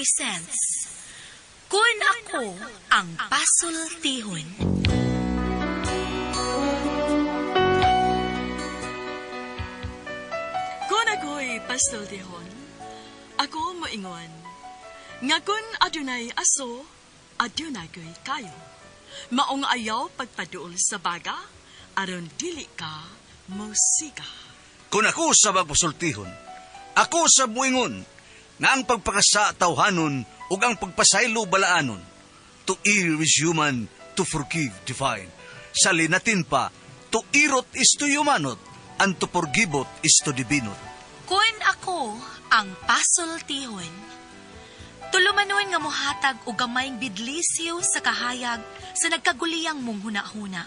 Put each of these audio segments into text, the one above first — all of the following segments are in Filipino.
presents Kun Ako Ang Pasultihon. Kun ako'y pasultihon, ako moingon. Nga kun adunay aso, adunay ko'y kayo. Maong ayaw pagpaduol sa baga, aron dili ka musika. Kung ako sa magpasultihon, ako sa buingon, nga ang pagpakasa tawhanon ug ang pagpasaylo balaanon. To err is human, to forgive divine. Sa linatin pa, to irot is to humanot, and to forgivot is to divinot. Kun Ako Ang Pasultihon. Tulumanon nga mohatag og gamayng bidlisyo sa kahayag sa nagkaguliyang mong hunahuna.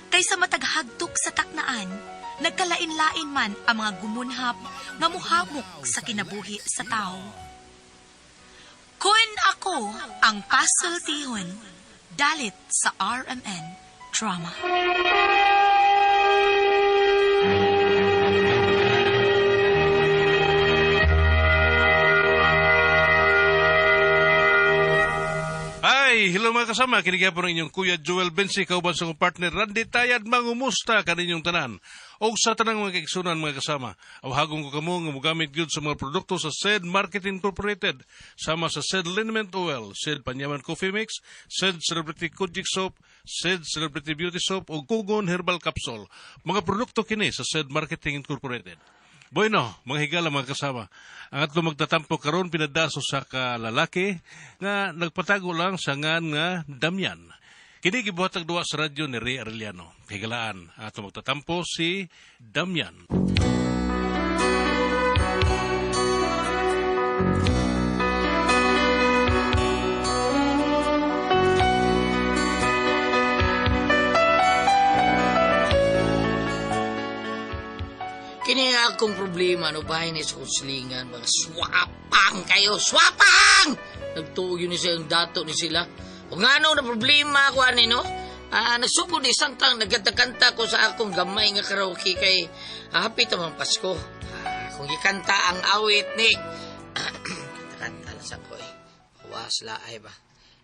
Kaysa mataghagtok sa taknaan, nagkalain-lain man ang mga gumunhap nga muhamok sa kinabuhi sa tao. Kun Ako Ang Pasultihon, dalit sa RMN Drama. Ay, hello mga kasama, kinigyan po ng inyong Kuya Joel Bensi, kauban sa kong partner Randy Tayad, mangumusta kaninyong tanan. O sa tanang mga kaigsunan mga kasama, awhagong ko kamo nga mugamit gyud sa mga produkto sa SED Marketing Incorporated, sama sa SED Liniment Oil, SED Panyaman Coffee Mix, SED Celebrity Kojic Soap, SED Celebrity Beauty Soap, o Kugon Herbal Capsule. Mga produkto kini sa SED Marketing Incorporated. Bueno, mga higala mga kasama, ang atlo magtatampo karon pinadaso sa kalalaki nga nagpatago lang sa ngan nga Damian. Kini gibuhatag duwa sa radyo ni Ray Arellano. Higalaan, ang atlo magtatampo si Damian. Kini nga akong problema, no, bahay ni sa kuslingan, mga swapang kayo, swapang! Nagtuog yun sa yung dato ni sila. O nga no, na problema ako, ani, no? Nagsugod ni Santang, nagkanta ko sa akong gamay nga karaoke kay hapit ang Pasko. Kung ikanta ang awit ni... kanta na sa ko, eh. Wasla, ay ba?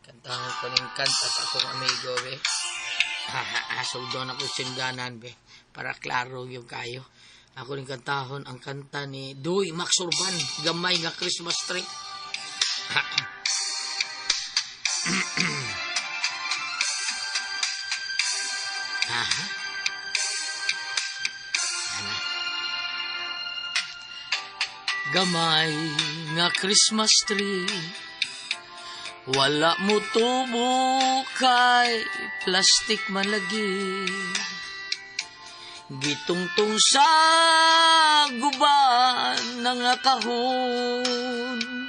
Kantahan ko ng kanta sa akong amigo, be. Sugdon ako singanan, be. Para klaro yung kayo. Ako rin kantahon ang kanta ni Duy Max Urban, gamay nga Christmas tree. Gamay nga Christmas tree, wala mo tubo kay plastic man lagi. Gitungtong sa guban ng kahon,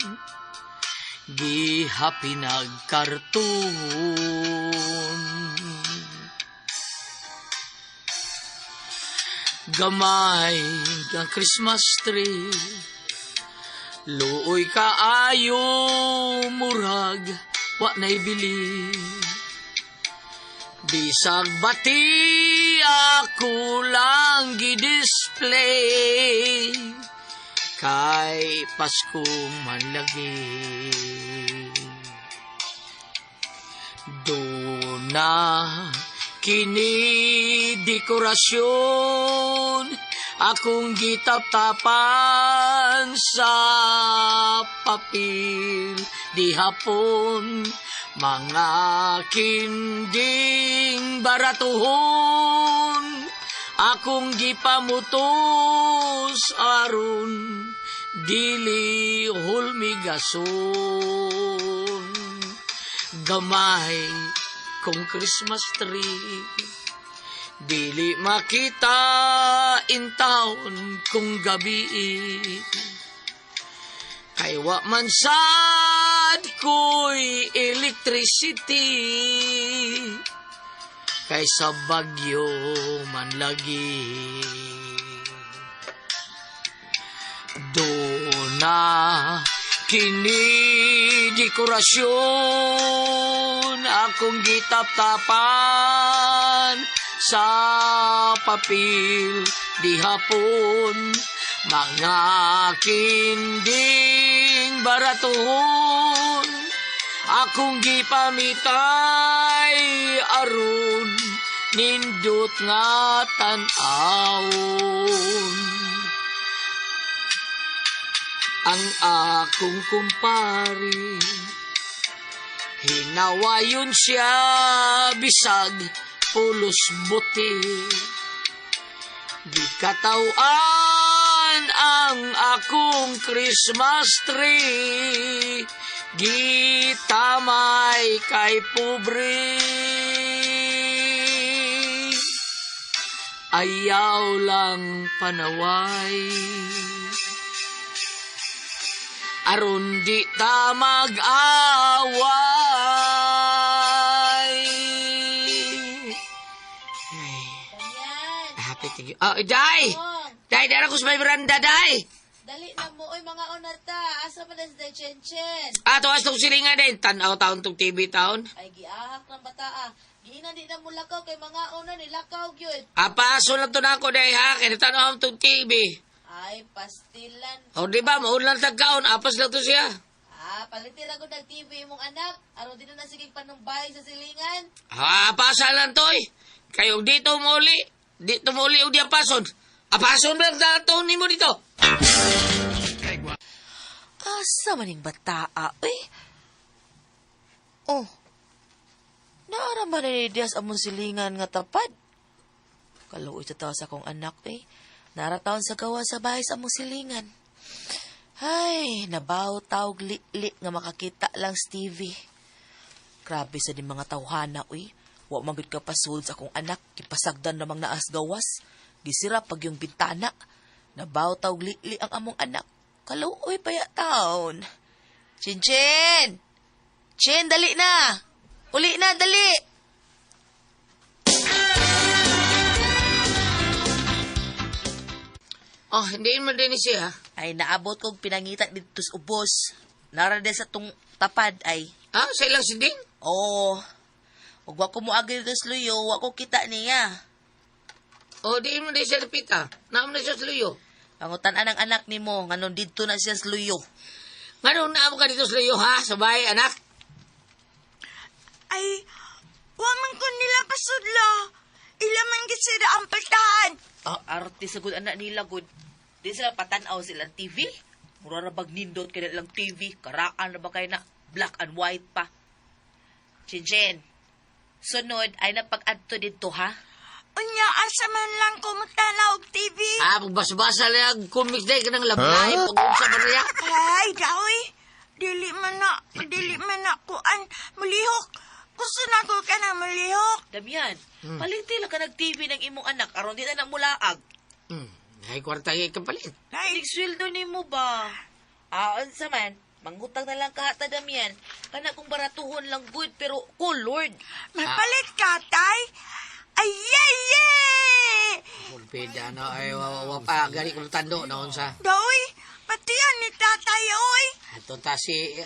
gihapi nagkarton. Gamay ang Christmas tree, luoy kaayo murag wa na'y bili. Bisag bati ako lang gi-display, kay Pasko man lagi. Duna kini dekorasyon, akong gitap-tapan sa papel di hapon. Mga kinding baratuhon, akong gipamutos aron dili hulmigason. Gamay kong Christmas tree, dili makita in town kung gabi. Kay wa man sad ko'y electricity, kay sa bagyo man lagi. Dona kini dekorasyon, akong gitap-tapan sa papel di hapon. Mga kinding baratuhon akong gipamitay aron nindot nga tan-awon. Ang akong kumpari hinawayon siya bisag pulos buti. Di katawan ang akong Christmas tree, gitamay kay pobre. Ayaw lang panaway, aron di ta mag-away. Happy to you. Oh, Day! Day, dara ko sa may veranda, Day! Dali na mo, oy mga onarta. Asa man na si Chen-Chen? Tuwas tong silingan din. Tanaw taon tong TV taon. Ay, giahak ng bata. Giinan di na mo lakaw kay mga ona nilakaw gyud. Paso lang to na ako, Day, ha? Kaya tanaw tong TV. Ay, pastilan. O, di ba? Maulan tagkaon. Apas lang to siya. Palitin ako ng TV mong anak. Aron di na sige panumbay sa silingan. Pasa lang to, eh. Kayo dito muli. Dito muli o di apason. Apason ba ang taon ni mo dito? Asa maning bata, uy? Oh. Naaraman na ni Diaz among silingan nga tapad. Kaluoy sa tao sa akong anak, eh. Narataon sa gawa sa bahay sa among silingan. Ay, nabaw tawag li nga makakita lang sa TV. Grabe sa di mga tawhana, uy. Wa magud ka pasud sa akong anak, kipasagdan namang naas gawas. Gisira pag yung bintana. Nabaw tawag li ang among anak. Kaluoy pa ya taon. Chin! Chin, dali na! Uli na, dali! Oh, hindi mo din siya. Ay, naabot kong pinangitan dito sa ubos. Narade sa tong tapad ay. Sa ilang sinding? Oo. Huwag ko mo agad dito sa luyo, huwag ko kita niya. Di mo din siya napita. Naam na siya sa luyo. Pangutan-an ang anak ni mo, nganon dito na siya sa luyo. Ngayon naam ka dito sa luyo, ha? Sa bahay, anak? Ay, waman ko nila pasudlo. Ilaman gisira ang patahan. Arte sa good anak nila, good. Di sila patanaw silang TV. Mura na bag nindot kaya lang TV. Karaan na ba kayo na black and white pa. Chin, sunod ay napag-adto dito, ha? Unya, asa man lang kumutanaw og TV. Pagbasa-basa lang, comics day ka ng lablay, pag-usa ba niya? Ay, daoy. Dili man na kuan. Mulihok. Gusto na ko ka na mulihok. Damian, paliti lang ka nag-TV ng imong anak. Aron di na mulaag. Ay, kwarta ka palit. Ay, Nagsweldo ni mo ba? Unsa man, manghutang na lang kahata, Damian. Kana kung baratuhon lang good, pero Lord. mapalit ka, tay. Ay, yay! Pulpida, no? Ay, wapa, gani ko tando, noon sa. Daoy, pati yan ni tatay, oy.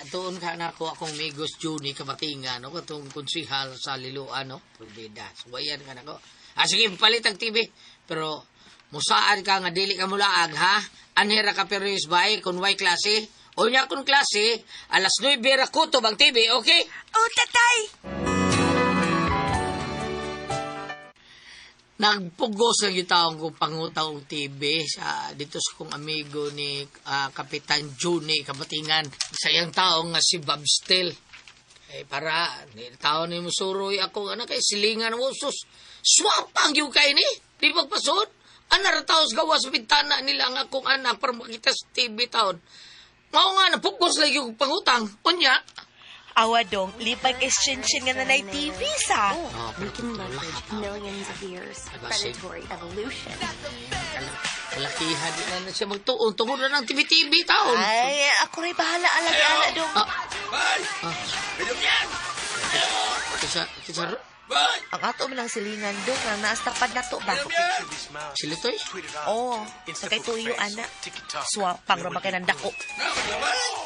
Atoon ka na ako akong Migos Juni Kamatinga, no? Katong konsihal sa Liloan, no? Pulpida. Suwayan ka na ko. Sige, palit ang TV. Pero, musaan ka nga, dili ka mulaag, ha? Anhera ka pero is bay, kung way klase. O niya kung klase, alas 9 ra kutob ang TV, okay? O, tatay. Nagpugos lang yung taong kong pangutaw ng TV sa dito sa kong amigo ni Kapitan Juni Kamatingan. Sayang taong nga si Bob Still. Para, taon ni musuroy ako, kay silingan mo, sus. Swapang yung kayo ni, di magpasod. Anarataos gawa sa bintana nila ang akong anak para makita sa TV taon. Mao nga, napugos lang yung pangutang. Unya. Awa dong, lipag exchange nga nanay TV sa. We can leverage millions of years of predatory evolution. Malakihan din na siya magtuon. Tungod na ng TV-TV taon. Ay, ako rin bahala ala dong. Kisa ro? Ang ato mo lang silingan dong, ang naastapad na to ba? Sila to eh. Oo, sa kay tuyo, anak. Swapang rama kayo ng dako.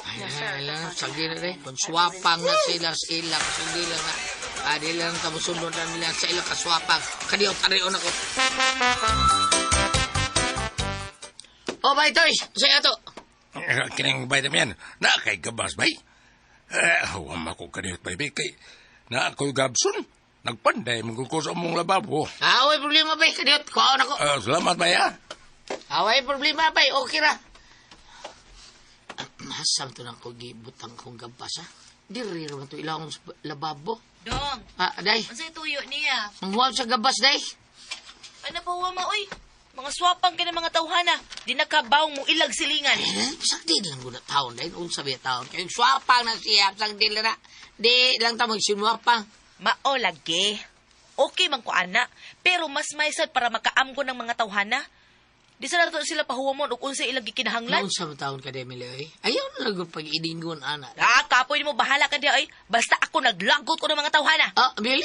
Ay, sagi na rin. Kung swapang na sila sa ila, kasi hindi lang na, di lang tamusunod na nila sa ila kaswapang. Kadiyaw tariyon ako. Ba ito eh, saya to. Kining bay naman yan. Na kay gabas bay. Huwam ako kaniyot bay bay. Kay na ako'y gabson. Nagpanday mong ko sa mong lababo. Away problema bay, kadiyot. Kuhaan ako. Salamat bay ha. Away problema bay, okay ra. Masam to nang ko gibutang kong gabas, ha? Diri naman to ilahong lababo. Dong, Day. unsay tuyo niya? Manghuwag sa gabas, day. Ano pa huwa oy? Mga swapang ka ng mga tawhana. Di nakabawang mo ilag silingan. Pasang di lang ko na taon, day. Unsa ba taon? Kaya swapang na siya, pasang di lang na. Di lang tamang sinwapang. Mao lagi. Okay man ko ana, pero mas maysad para makaamgo ng mga tawhana. Di sa nato sila pahuwamon ug unsay ilang gikinahanglan. Unsa ba taon ka, Demile, eh? Ayaw na lang pag-idingon, ana. Kapoy mo bahala ka di ay. Basta ako naglagot ko ng mga tawhana. Bili.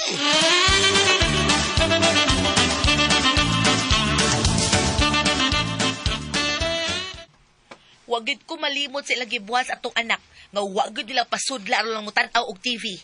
Wagid ko malimot sa ilang gibuhat sa atong anak. Nga wagid nila pasudla aron lang mo tan-aw og TV.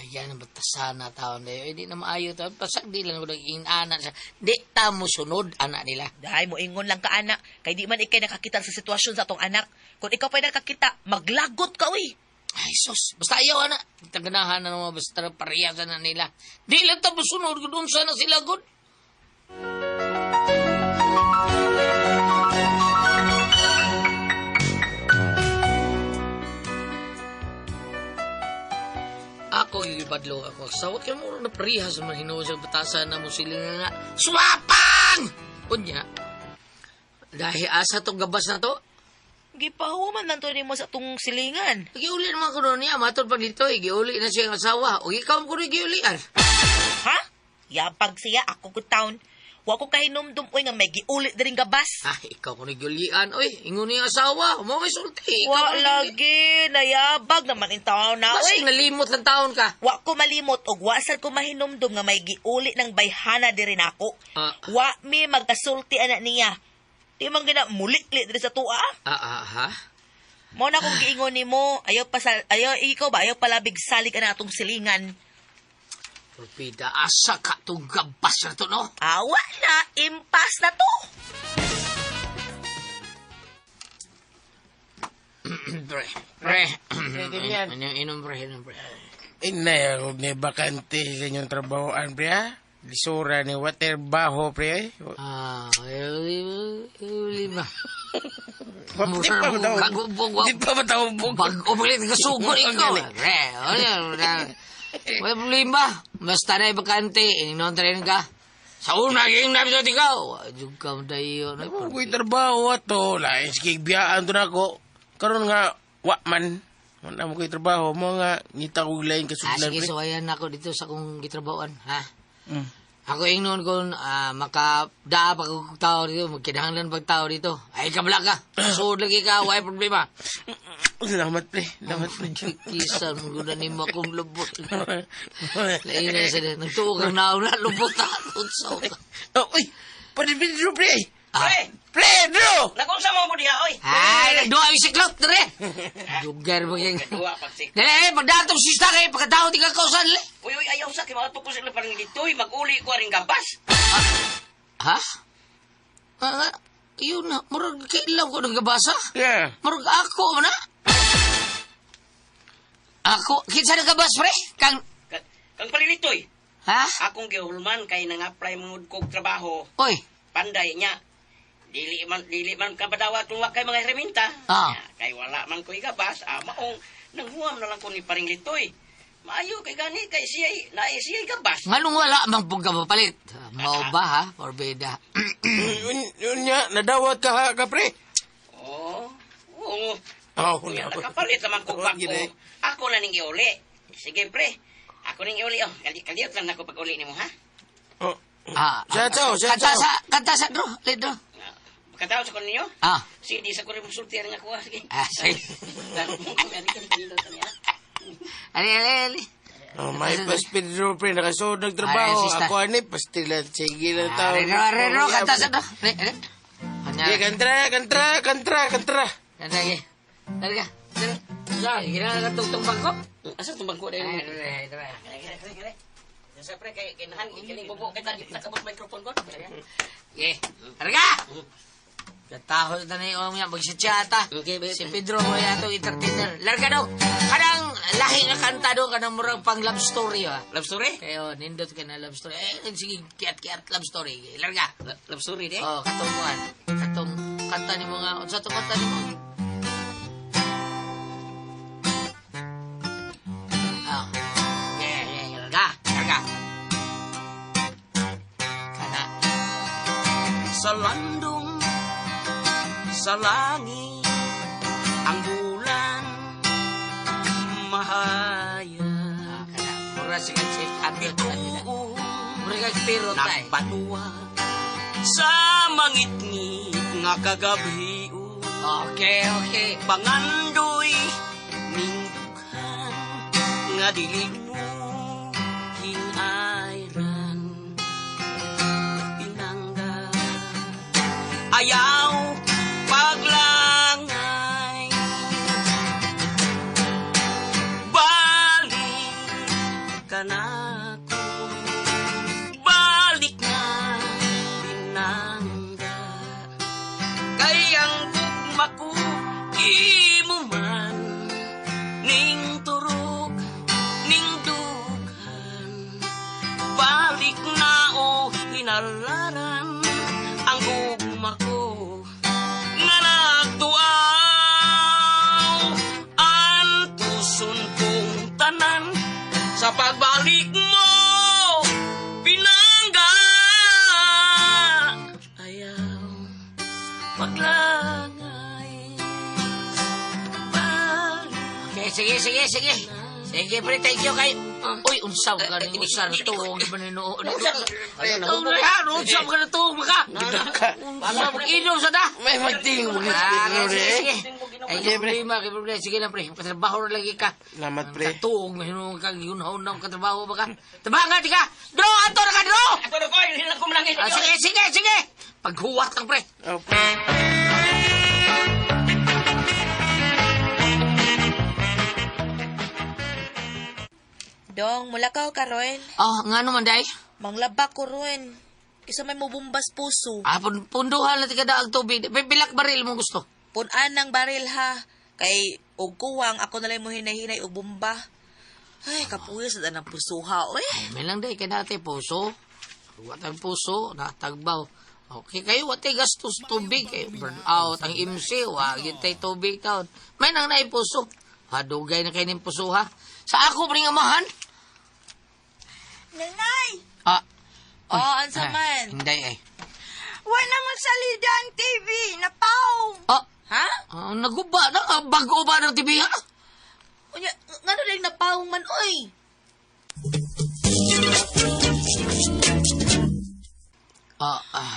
Lagyan ng batasan na taon na yun. Di na maayo taon. Pasag di lang ko naging anak sa... Di ta mo sunod, anak nila. Dahil mo ingon lang ka anak. Kay di man ikay nakakita sa sitwasyon sa atong anak. Kung ikaw pa'y nakakita, maglagot ka uy. Ay, sus. Basta ayaw, anak. Taganahan na mga basta pariyasan na nila. Di lang ta mo sunod. Doon sana sila good. Ako gigibadlo ako. Sawat ka mo na parihas man hinuha sa batasan na mo sila nga. Swapang! Kunya. Dahil asa tong gabas na to, Gipahuman lang to nimo sa atong silingan. giuli naman ko niya. Matod pa dito, giuli na siyang asawa. O ikaw ko rin giulian. Ha? Yapag siya, ako ko taon. Wa ko kahinumdum oy nga may giulit diring gabas. Ikaw ko rin giulian. Oy, ingon niya asawa. Mo may sulti. Ikaw Wa ko rin lagi, nayabag naman in taon na Kasi oy. nalimot lang taon ka. Wa ko malimot og wa sad ko mahinumdum nga may giuli ng bayhana diri nako. Wa mi magkasulti ana niya. Di man gina mulikli diri sa tuwa. Ha? Mo na kung giingon nimo, ayaw ikaw ba ayaw palabig salig ana atong silingan. Pida, asa ka itong gabas na to, no? Awa na, impas na to. Pre. ganyan. Inom, pre. Inay, huwag ni bakante sa inyong trabahoan, pre, ha? Lisura ni waterbaho, pre, Lima. Di pa matawag. Di pa matawag. Bago palit ka sugod ikaw. Pre, may problema. Basta na ibakante, ininon train ka. Sa una, yung nabisot ikaw. Adjug ka mo tayo. Huwag ko'y trabaho ato. Lain sa kigbiyaan to na ako. Karoon nga, wakman. Wala mo ko'y trabaho. Mo nga, ngita ko lain kasudlan, Sige, pre. suwayan ako dito sa kong gitrabawan, ha? Ako ingnon ko, makadaa pa kong tao dito, magkinahanglan pag tao dito. Ay, kabla ka. Suod lagi ka, wala problema. Salamat, pre. Salamat, pre. Kisan, guna ni mo akong lubot. Lain na sila, nagtuo kang nauna, lubot ka. Unsaw ka. Uy, Pedro, pre. Pre! Pedro! Lakong sa mo diha, oy! Ay, nagduha yung siklot, dere! Lugar mo yung... Dere, pagdatong sista kayo, pagkatao di ka kausan, le! Uy, ayaw sa kimato ko sila parang dito'y mag-uli ko rin gabas. Ha? Yun na, murag kailan ko ng gabasa? Yeah. Murag ako, na? Ako? Kinsa na gabas, pre? Kang... Kang palinitoy, Ha? akong gihulman kay nang-apply mong kong trabaho. Oy, Panday niya. Dili man kabadawa kung wa kay mga herminta. Ah. Kay wala man ko igabas, maong nanghuam na lang ko ni paring litoy. Maayo kay gani kay siya gabas. nganong wala mang pong kapapalit? Mao ba, ha? Orbeda. Yun nga, nadawat ka, ha, pre. Oo. Wala. Nakapalit naman ko bako. Gini. Ako na ning iuli. Sige pre. Ako ning iuli. Kaliyot lang ako pag uli nimo ha. Kanta sa, bro. Lidro. Katao sa ninyo? Sige, di sa ko rin musultihan nga kuha. Sige. Sige. Ali. May pas Pedro, pre. Nakasod nagtrabaho. Ay, sista. Ako, ani, pastilan. Sige lang tao. Reno, kanta sa, bro. Sige, kantra. Kanta, Talaga. Gina na tugtong bangko. Asa itong bangko na yun? Ay, Siyempre, kay kinahan, kining bubo, kay nakabot microphone ko. Talaga. Katahol na niyo mga magsitsata. Okay, Si Pedro mo itong entertainer. Larga daw. Kanang lahi nga kanta daw. Kanang murang pang love story ha. Love story? Kaya nindot ka na love story. Sige, kiat-kiat love story. Larga. Love story, de? Oh, katumuan. Katong kanta ni mga. Unsa to kanta ni mo? Ah. Yeah. Larga. Kana. Sa landong, sa langit, ang bulan, mahaya. Kana. Mura sikat si Abel. Bituon, Mura kag pero tay. nagbanwa, sa mangit-ngit nga kagabion. Okay. Pangandoy, ning dughan, nga dili mo hinayran. Pinangga, ayaw paglangay. Balik ka na ko, balik na pinangga. Kay ang gugma ko, imo man, ning turog, ning dughan. Balik na o hinalaran, ang gugma ko, nga nagtuaw. Ang puson kong tanan, sa pagbalik mo, pinangga. Ayaw paglangay, balik. Okay, sige. Sige, pre, thank you kay... Uy, unsaw ka rin, unsaw na to, ang manino. Unsaw ka na to, baka. Unsaw, mag-inom sa da. May magting mga Sige. Ay, problema. Sige lang, pre. Katrabaho na lagi ka. Salamat, pre. Katuong, mahino kang yunhaw na katrabaho baka. Tabangan, di ka. Dro, ato na ka, Dro. Ato na ko, hindi lang kumulangin. Sige. Paghuwat lang, pre. Okay. Dong, mulakaw ka, Roen. Oh, nga naman, day. Manglaba ko, Roen. Isa may mubumbas puso. Punduhan na tika daag tubig. Bilak baril mo gusto. Punan ng baril, ha. Kay, og kuwang, ako nalang mo hinay-hinay og bumba. Ay, kapuya sa danang puso, ha, oy. Ay, may lang day, kaya dati puso. Huwat ang puso, natagbaw. Okay, kayo, wati gastos tubig. Kayo, burn out ang MC, wag yun tayo tubig taon. May nang naay puso. Hadugay na kayo ng puso, ha. Sa ako, pring amahan. Nanay, Oh, ansa man. Hindi, eh. wala man salida ang TV. Napaw. Oh, Ha? naguba na, bago ba ng TV, ha? Unya, ngano lang napawong man, oy.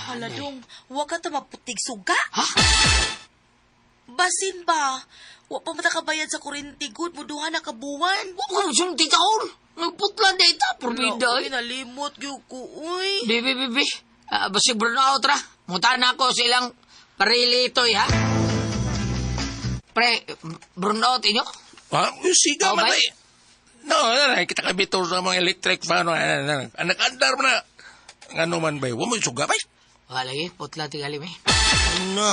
Hala, Dong, huwag ka maputig suga. Ha? Basin ba? Huwag pa matakabayad sa kurinti good, muduhan na kabuwan. Huwag mo naman siyang titaon. Nagputlan na ita, porbida, Uy, nalimot yung ko, uy. Bibi. Basig burnout ra. Muta na ako sa ilang parili ito, ha? Pre, burnout inyo? Siga Oh, man bay? ay. No, kita kabito sa mga electric fan. Anak-andar mo na. Ano man ba? Huwag mo suga ba? Wala putla tigalim eh. No,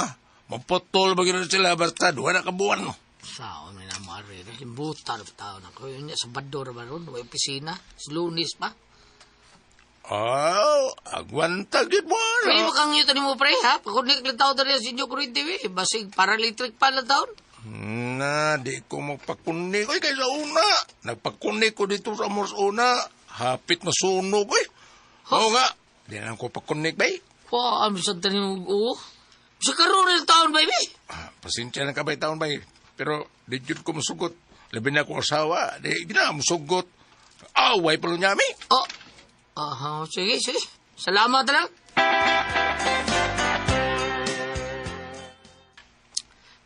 maputol ba gano'n sila basta duha na kabuan mo. Sao, may namari. Limbutan ng tao na ko. Yun niya, sa Bador ba ron? May opisina. Sa Lunis pa. Agwanta gid mo. Pwede mo kang yuto ni mo, pre, ha? Pakunik lang tao na rin sa inyo ko rin TV. Basig, para electric pa lang taon. Na, di ko magpakunik. Ay, kaysa una. Nagpakunik ko dito sa Amors una. Hapit na sunog, eh. Oo nga. Di na ko pakunik, bay. Wow, ang sa tanin mo, oo. Sa karoon rin taon, baby. Pasensya lang ka bay taon, bay. Pero, di jud ko masugot. Labi na akong asawa. Di na masugot. Away pala niya, mi. Oh, sige. Salamat lang.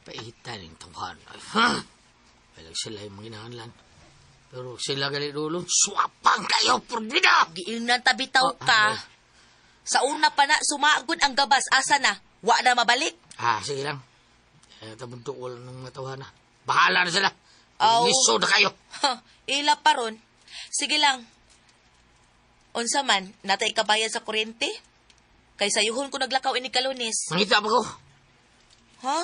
Paitan yung tanghan. Walang sila yung mga inahanlan. Pero sila gali dulo, swapang kayo, porbida! Giingnan tabitaw ka. Sa una pa na, sumagod ang gabas. Asa na? Wa na mabalik. Sige lang. Tabunto ko lang ng matawa na. Bahala na sila. Aw. Liso na kayo. Ila pa ron. Sige lang. Unsa man, natay kabayad sa kuryente? Kay sayuhon ko naglakaw ini Kalunis. Mangita pa ko. Ha?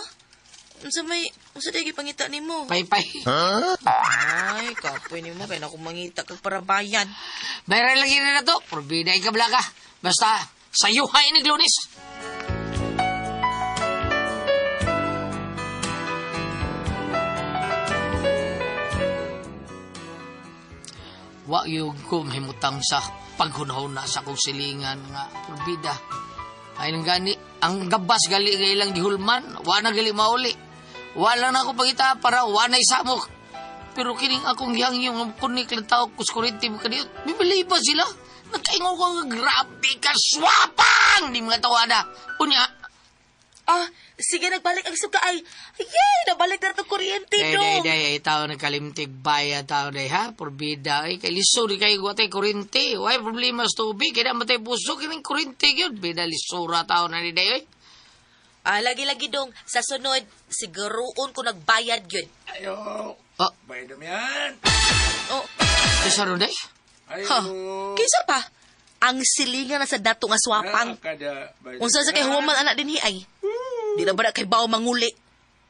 Unsa dagi pangita nimo? Pay-pay. Ay, kapoy nimo kay na akong mangita kag para bayan. Bayran lagi na to. Probida ka blaga. Basta, sayuhay ni Lunes. Wa yung ko mahimutang sa paghunahon na sa kong silingan nga probida. Ay nang gani, ang gabas gali ilang gihulman, wa na gali mauli. Wala na ako pagita para wa na isamok. Pero kining akong gihangyong kunik lang tao kuskurinti mo kaniyot. Bibili ba sila? Nagkaingaw ko nga grabe ka swapang! Di mga tawada. Unya. Ah, sige nagbalik ang suka ay. Yay, nabalik na itong kuryente do. Day, tao nagkalimtig bayad tao day ha. Porbida ay kay liso di kayo guwatay kuryente. Why problema sa tubig? Kaya matay puso kining kuryente yun. Bida lisura tao na ni day. Ah, lagi-lagi dong. Sa sunod, siguroon ko nagbayad yun. Ayo. Oh. Bayad mo yan. Oh, Isa ron day? Ayo. ha? Kinsa pa? Ang silingan na sa dato nga swapang. Kada bayad. Unsa sa kay human anak din hiay? Di na ba na kay bao manguli?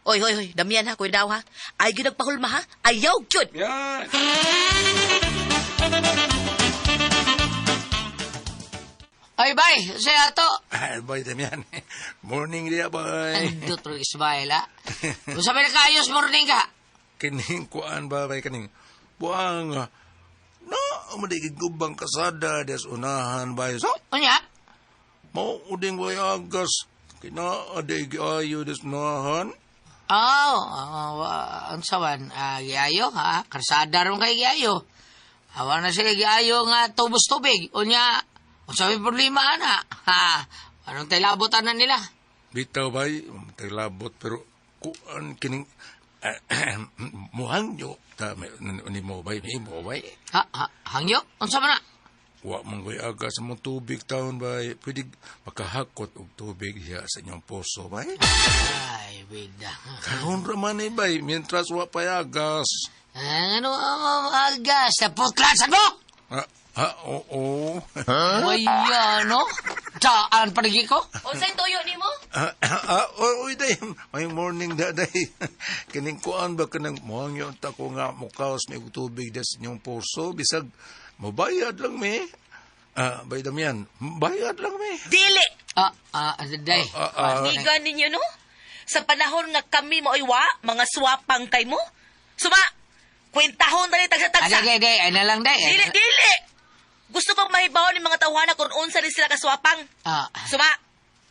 Oy, damian ha, kuya daw ha. Ay, gyud nagpahulma ha. Ayaw, gyud. Yan. Ay, bay! Saya to! Ay, boy, Damian. Morning dia, boy. Andot rin ismail ha. Kung sabi na kaayos morning ka. Kining kuan ba, bay, kining buang na, madigig gubang kasada des unahan, bay. So, Unya? mau uding boy agas. Kina adig ayo des unahan. Ang sawan, giayo ha. Karsada ron kay giayo. Awa na sila giayo nga tubos tubig. Unya, kung sabi problema na, ha. Anong taylabotan na nila? Bitaw, bay, taglabot, pero kuan kining muhang nyo. Ni mo, bay, ni mo, bay. Hangyo? Ang sabi na? Wa manggoy aga sa mong tubig taon, bay. Pwede makahakot og tubig siya sa inyong puso, bay. Ay, bida. Karon raman eh, bay, mientras wa pa agas. Ano ang agas? Naputlasan mo! Oo. Waya, no? Daan panigi ko? Unsay toyo nimo? Uy, day. May morning da, day. Kining kuan ba kanang muhang yun tako nga mukaos ni og tubig des inyong puso. Bisag, mabayad lang, me. Bay Damian, bayad lang, me. Dili. Day. Igan ninyo no? Sa panahon nga kami mo'y mga swapang kay mo. Suma, kwentahon tali tagsa-tagsa. Day. Ay na lang, day. Dili. Gusto kong mahibaw ni mga tawhana kung unsa rin sila kaswapang. Suma,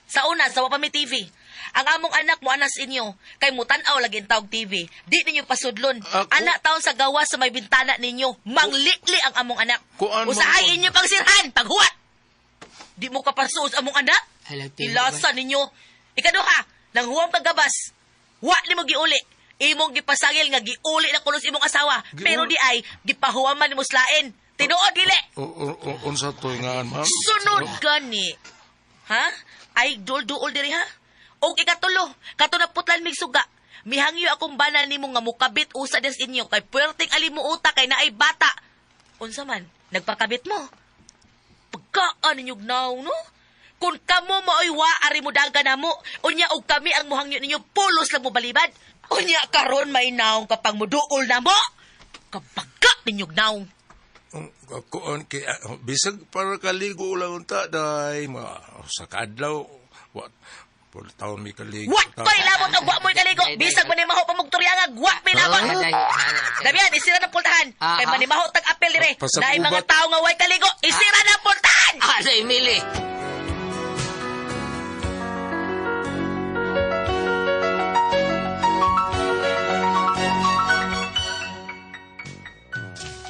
sa una, sa Wapami TV. Ang among anak mo anas inyo, kay mutanaw lagi ang tawag TV. Di ninyo pasudlon. Anak taon sa gawa sa may bintana ninyo. Manglitli ang among anak. Usahay inyo pang sirhan, paghuwat. Di mo kapasuos among anak. Ilasa ninyo. Ikaduha, nang huwam kagabas. Wa ni mo giuli. Imong gipasagil nga giuli na kulos imong asawa. Pero di ay, gipahuwaman ni mo slain. Tinuod, dili. Unsa to nga, ma'am? Sunod gani. Ha? Ay, duol-duol diri ha? O ikatulo, kato na putlan mig suga. Mihangyo akong bana nimo nga mukabit usa des inyo kay puwerteng alimuuta kay naay bata. Unsa man, nagpakabit mo? Pagkaan ninyog naw, no? Kung kamo maoy wa ari mo daga namo, unya og kami ang muhangyo ninyo pulos lang mo balibad. Unya karon may naong kapang muduol namo. Kapagka ninyog naong. Kuan kay bisag para kaligo lang unta day sa kadlaw what por taon mi kaligo. What koy labot og wa mo'y kaligo. Bisag man ni maho pamugturyangag, wa pinabot. Dabian isira na pultahan. Kay man ni maho tag apel dire. Dai mga tawo nga way kaligo, isira na pultahan. Sa Emily.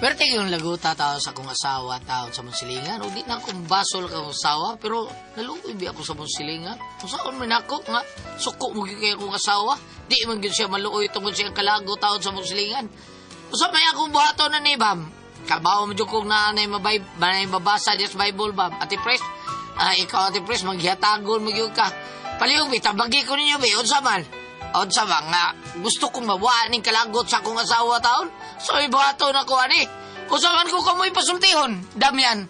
Pero yung laguta tao sa kong asawa tao sa monsilingan. O di na akong basol ka kong asawa. Pero naluibi ako sa monsilingan. Kung saan man ako nga suko mo kaya kong asawa. Di man yun siya maluoy tungkol siya kalago tao sa monsilingan. Kung saan may akong buhato na ni Bam. Kabaw mo dyan kong nanay mabasa dyan sa Bible Bam. Ate Pres, ikaw Ate Pres, maghihatagon mo yun ka. Palihog, tabagi ko ninyo, be. Unsa man nga, gusto kong mabuhanin kalagot sa akong asawa taon. So, ibuhato na ko, ani. Kung saan ko kamoy pasultihon, Damian.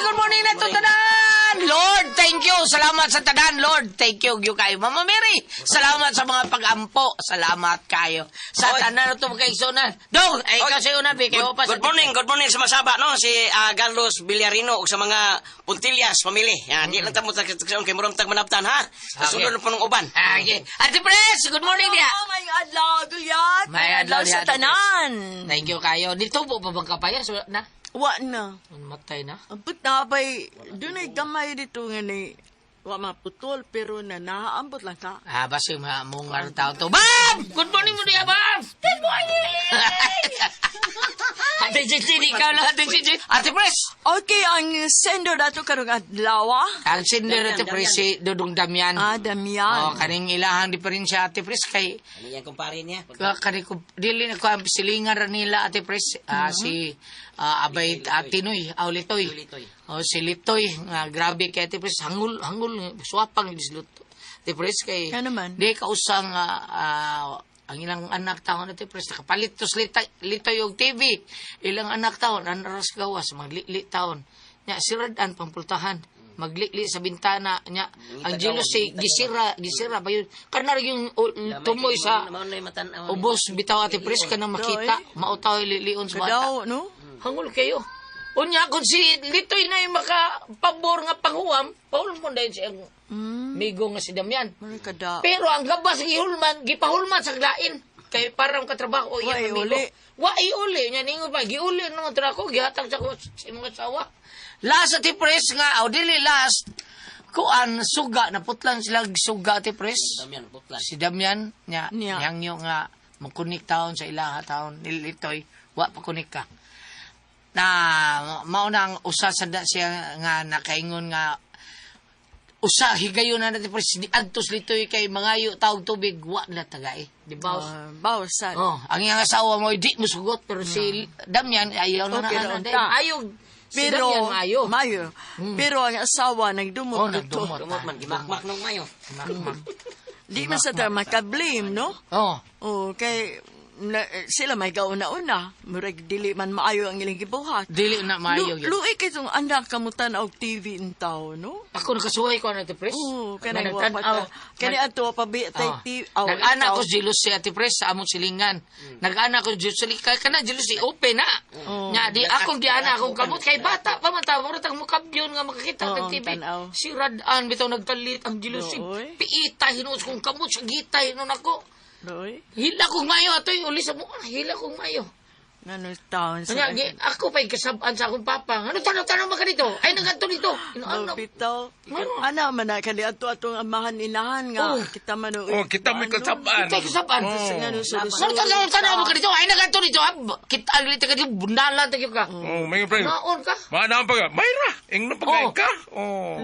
good morning na to tanan. Lord, thank you. Salamat sa tanan, Lord. Thank you, kayo. Mama Mary, salamat sa mga pag-ampo. Salamat kayo. Sa tanan na to magkaigsunan. Dong, ay ikaw sa una, kayo pa sa... Good morning sa masaba, no? Si Carlos Villarino ug sa mga Puntillas family. Yan, di lang tamo kay muram tag manabtan, ha? Kasunod na po ng uban. Okay. Ate Pres, good morning dia. May adlaw, guyat. May adlaw sa diya, Ate tanan. Thank you kayo. Dito po pa bang kapayas na? Wa na. Matay na. Amput na bay, doon ay gamay dito nga ni, wa maputol, pero na naambot lang ka. Basi mong nga taon to. Bam! Good morning mo diya, Bam! Good morning! Ate Cici, ikaw lang, Ate Cici. Ate Pres! Okay, ang sender dato karong adlaw. Ang sender Ate Pres, si Dudong Damian. Damian. Kaning ilahang diferensya, Ate Pres, kay... Ano yan kumpare niya? Kani ko, dili na ko ang silingan rin nila, Ate Pres. Si Abay Tinoy, Litoy. Si Litoy, grabe kay Ate Pres. Hangul, swapang disluto. Ate Pres, kay... Kaya naman. Di kausang... ang ilang anak taon na tipres, nakapalit to lito yung TV. Ilang anak taon, anaras gawas, magli taon. Nya, siradan pampultahan. Magli sa bintana. Nya, ang jealous si gisira ba yun? Karena yung tumoy sa ubos, bitaw ati pres ka na makita. Mautaw lilion sa bata. no? Hangul kayo. Unya, kung si Litoy na yung makapabor nga panghuwam, paulong mo dahil siyang migo nga si Damian. Pero ang gabas gipahulman sa glain. Kay parang katrabaho iya uli. Wai uli nya ningon pa giuli no trako gihatag sa mga asawa. Last ati pres nga dili last kuan suga na putlan sila suga ati pres. Si Damian nya yang nga magkunik taon sa ilaha taon nilitoy wa pa kunik ka. Na maunang usa sa siya nga nakaingon nga usa higayon na natin pres adtos litoy kay mangayo tawag tubig wa na tagay di ba bawsan ang iyang asawa mo di mo sugot pero si Damian ayaw na ayaw pero mayo pero ang asawa nagdumot man gimakmak nung mayo di man sa ta makablame no kay sila may gauna-una. Murag dili man maayo ang ilang gibuhat. Dili na maayo. Luoy kay itong anak kamutan og TV in tao, no? Ako nakasuhay ko na Ate Pres. Kanang wapata. Kani ato pabi tay TV. Nag-anak ko jealous si Ate Pres sa among silingan. Nag-anak ko jealous kana jealous si open na. Nya di akong giana akong kamot kay bata pa man ta murag mukabyon nga makakita ng TV. Si Radan bitaw nagtalit ang jealous si piita hinuos kong kamot sa gitay nun ako. Hila kong mayo atoy uli sa mo hila kong mayo Ano taon sa... Ako pa'y kasabaan sa akong papa. Ano tanong-tanong maka dito? Ay, naganto dito. Bitaw. Ano man na, kani ato-atong amahan inahan nga. Kita man o... kita may kasabaan. Kita kasabaan. Ano tanong maka dito? Ay, naganto dito. Kita aglit ka dito. Bundalan tayo ka. May friend. Maon ka. Maanaan pa ka. Mayra. Ingno pa ka.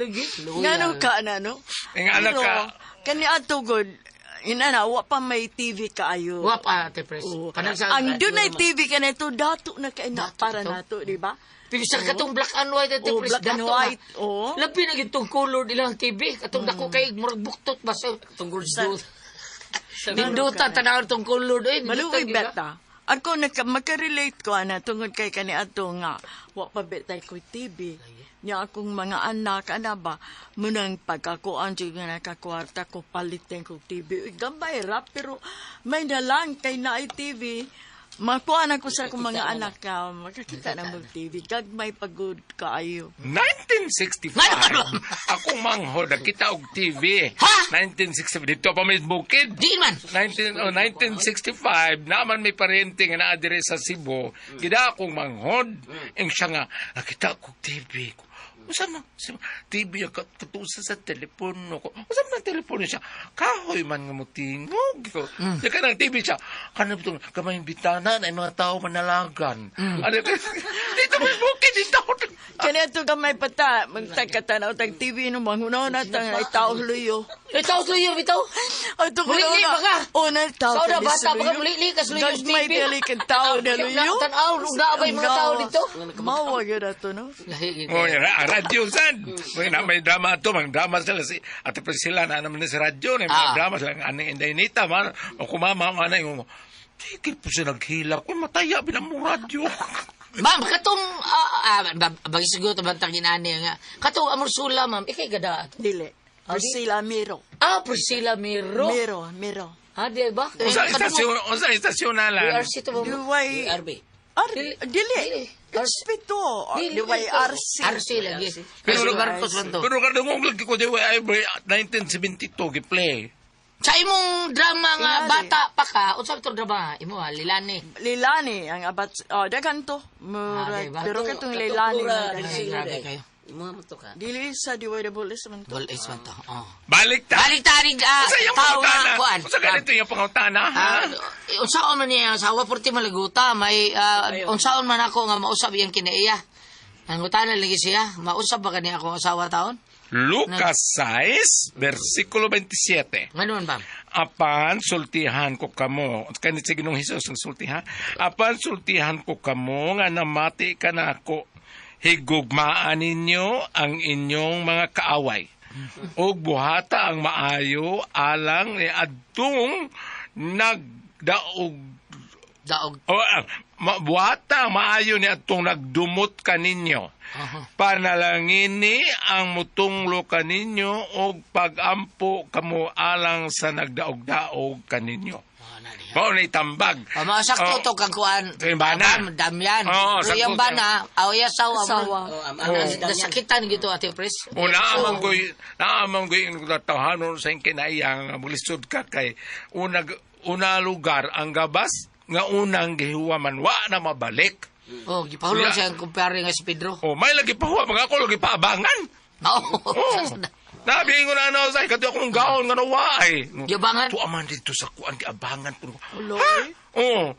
Lagi. Ngano ka na, no? Ing anak ka. Kani ato god. Inana, wa pa may TV kaayo. Wa pa, Ate Pres. Ang doon ay TV ka na ito, dato na kaina para nato, di ba? Pero sa katong black and white, Ate Pres, black and white, labi na itong color nilang TV. Katong dako kay murag buktot ba sa itong gold. Ninduta, tanaw itong color. Maluwi beta. Ako, makarelate ko, tungod kay kani ato nga, wa pa betay ko TV. Niya akong mga anak, ba, munang pagkakuan siya nga nakakwarta ko, palitin ko TV. Gambay rap, pero may nalang kay na TV. Makuha na ko sa akong mga anak ka, makakita na mong TV. Gagmay pagod kaayo. 1965, ako manghod, nakita og TV. Ha? 1965, dito pa may bukid. Di man. 1965, naman may parente nga naadire sa Cebu. Gida akong manghod. Ang siya nga, nakita ko TV ko. Usama, TV ang katutusa sa telepono ko. Usama na telepono siya. Kahoy man nga mo tingog ko. Dika ng TV siya. Kanang itong kamayang bitana na mga tao manalagan. Dito may bukid, dito. Kaya ito kamay pata, magtagkatanaw tag TV no mangunaw na tang ay tao luyo. Ay tao luyo, bitaw? Ito ko mulili pa ka? O na tao luyo. Sa bata pa ka mulili, kas luyo TV. Gagmay pilikin tao na luyo. Tanaw, naabay mga tao dito. Mawag yun na ito, no? Radio san. May drama ito, mga drama sila. At sila na naman sa radyo, may mga drama sila. Aning indaynita, man. O kumama, man, yung tigil po siya naghila. Kung mataya, binamong radyo. Ma'am, katong, bagisigot ang bantang ginani nga. Katong amursula, ma'am, ikay gada. Dili. Priscilla Miro. Priscilla Miro. Miro. Di ba? Unsa istasyonalan? BRC to ba? Duway... RB. Dili. Hospital. Duway RC. RC lagi. Pero Pero Marcos man to. Pero kada mo lagi ko diwa ay 1972 gi-play. Sa imong drama nga Tingali. bata pa ka, unsa to drama? Imo Lilani. Lilani ang abat... dagan to. Murag. diba? Pero katong Lilani. Pura, nga dili. dagan. Grabe kayo. Imo mo to ka. Dili sa Diway the Bullis man to. Ball is man to. Oh. Balik ta. Balik tarig Unsa yung tao nga pangutana? kuan. Unsa ganito yung pangutana? ha? Unsaon man niya sa porti malaguta may unsaon man ako nga mausab iyang kinaiya. Ang utana lagi siya, mausab ba kani ako asawa taon? Lucas 6, versikulo 27. Nganoon ba? Apan sultihan ko kamo. Kanit sa Ginoong Hesus ang sultihan. Apan sultihan ko kamo nga namati ka na ako. Higugmaan ninyo ang inyong mga kaaway. O buhata ang maayo alang ni adtong nagdaog. Daog. Buhata ang maayo ni adtong nagdumot kaninyo. Panalangini ang mutunglo kaninyo o pagampo kamo alang sa nagdaog-daog kaninyo. Mao na itambag. Masakto to kang kuan. Yung bana. Damyan. Oo, Pero yung sakto. bana, awya sawa. Ang Nasakitan gito Ate Pres. O naamang ko yung tatahanon sa kinaiang mulisod ka kay una lugar ang gabas nga unang gihuwaman wa na mabalik. Oh, gipahulong siya ang kumpare nga si Pedro. O may lagi pa huwa mga ako lagi paabangan. Oo. Nabi ko na ano sa kati akong gaon nga naway. Giabangan? Tu aman dito sa kuan giabangan ko. Ulo, Oh.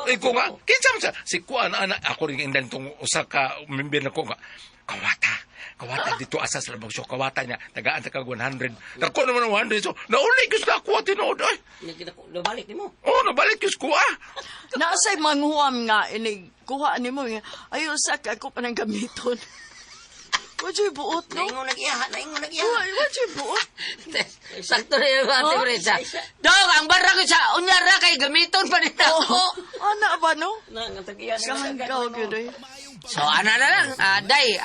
Iko nga kinsa man si kuan anak ako ring indan tong usa ka member nako nga kawata dito asa sa labang show kawata niya tagaan ta kag 100 dako naman ang 100 so nauli ko sa kuha tinuod ay Nabalik nimo. nabalik ko sa kuha Naasay manghuam nga ini kuha nimo nga ayo sa ako pa nang gamiton. Wajay buot no. Naingon nagiyaha. Wajay buot. Sakto na yung Ate Pres. Dog, ang barra ko sa unyara kay gamiton pa nila ako. Ana ba no? Nangantagiyan. Kahanggaw gyud ay. So, ana na lang. Day,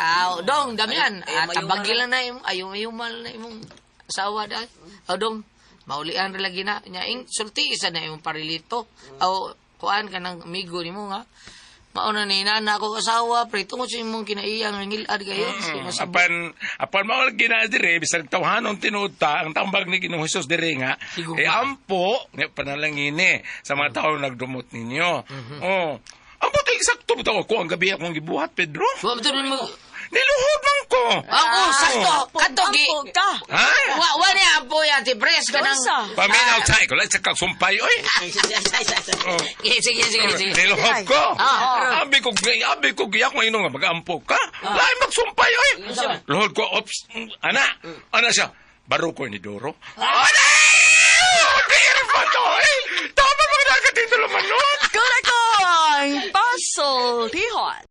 dong, Damian. Tabagil na yung ayumal na imong asawa day. Dong, maulian rin lagi na. Ing sulti, isa na yung parilito. Kuan ka ng amigo ni mo nga. Mauna ni nana ako asawa, pre, tungkol sa imong kinaiyang ngilad kayo. Apan mawag ginadire, bisag tawhanon tinuod ta, ang tambag ni Ginoong Hesus dire nga, ampo, panalangini sa mga tao nagdumot ninyo. Ampo tayo eksakto mo ko ang gabi akong gibuhat, Pedro. Niluhod man ko. Sakto. Katogi. Ampo ka. Ha? Wani ampo yan, Ate Pres. Paminaw tayo ko, lang sa kasumpay, oy. Sige. Niluhod ko. Abi ko giyak mo inong nga mag-ampo ka. Lain magsumpay, oy. Luhod ko, ops, ana siya. Baro ko ni Doro. Ana! Biro pa to, eh. Tama mga nagatito naman nun. Kulakong Basol Tihon.